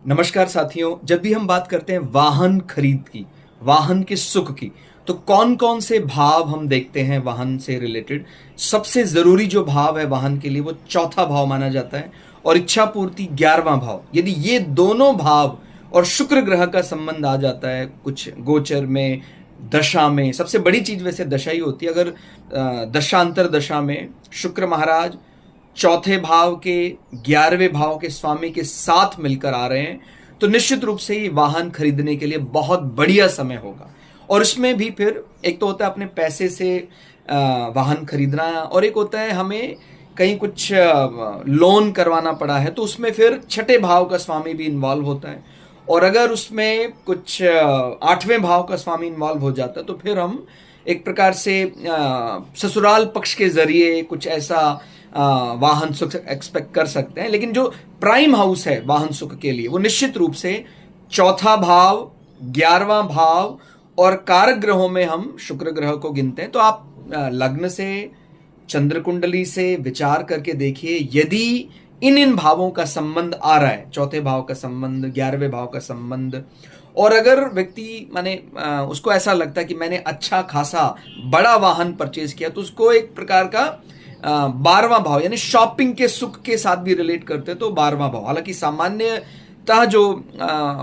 नमस्कार साथियों। जब भी हम बात करते हैं वाहन खरीद की, वाहन के सुख की, तो कौन कौन से भाव हम देखते हैं वाहन से रिलेटेड। सबसे जरूरी जो भाव है वाहन के लिए वो चौथा भाव माना जाता है और इच्छा पूर्ति 11वां भाव। यदि ये दोनों भाव और शुक्र ग्रह का संबंध आ जाता है कुछ गोचर में, दशा में, सबसे बड़ी चीज वैसे दशा ही होती है। अगर दशांतर दशा में शुक्र महाराज चौथे भाव के 11वें भाव के स्वामी के साथ मिलकर आ रहे हैं तो निश्चित रूप से ये वाहन खरीदने के लिए बहुत बढ़िया समय होगा। और इसमें भी फिर एक तो होता है अपने पैसे से वाहन खरीदना, और एक होता है हमें कहीं कुछ लोन करवाना पड़ा है तो उसमें फिर छठे भाव का स्वामी भी इन्वॉल्व होता है। और अगर उसमें कुछ आठवें भाव का स्वामी इन्वॉल्व हो जाता है तो फिर हम एक प्रकार से ससुराल पक्ष के जरिए कुछ ऐसा वाहन सुख एक्सपेक्ट कर सकते हैं। लेकिन जो प्राइम हाउस है वाहन सुख के लिए वो निश्चित रूप से चौथा भाव, 11वां भाव और कारक ग्रहों में हम शुक्र ग्रह को गिनते हैं। तो आप लग्न से, चंद्र कुंडली से विचार करके देखिए, यदि इन भावों का संबंध आ रहा है, चौथे भाव का संबंध, 11वें भाव का संबंध, और अगर व्यक्ति माने उसको ऐसा लगता है कि मैंने अच्छा खासा बड़ा वाहन परचेज किया तो उसको एक प्रकार का 12वां भाव यानी शॉपिंग के सुख के साथ भी रिलेट करते हैं। तो 12वां भाव, हालांकि सामान्यतः जो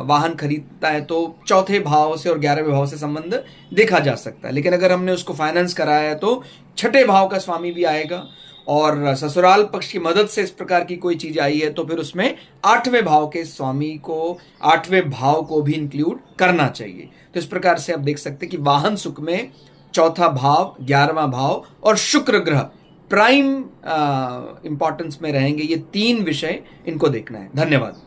वाहन खरीदता है तो चौथे भाव से और 11वें भाव से संबंध देखा जा सकता है। लेकिन अगर हमने उसको फाइनेंस कराया है तो छठे भाव का स्वामी भी आएगा, और ससुराल पक्ष की मदद से इस प्रकार की कोई चीज आई है तो फिर उसमें आठवें भाव के स्वामी को, आठवें भाव को भी इंक्लूड करना चाहिए। तो इस प्रकार से आप देख सकते हैं कि वाहन सुख में चौथा भाव, 11वां भाव और शुक्र ग्रह प्राइम इंपॉर्टेंस में रहेंगे। ये तीन विषय इनको देखना है। धन्यवाद।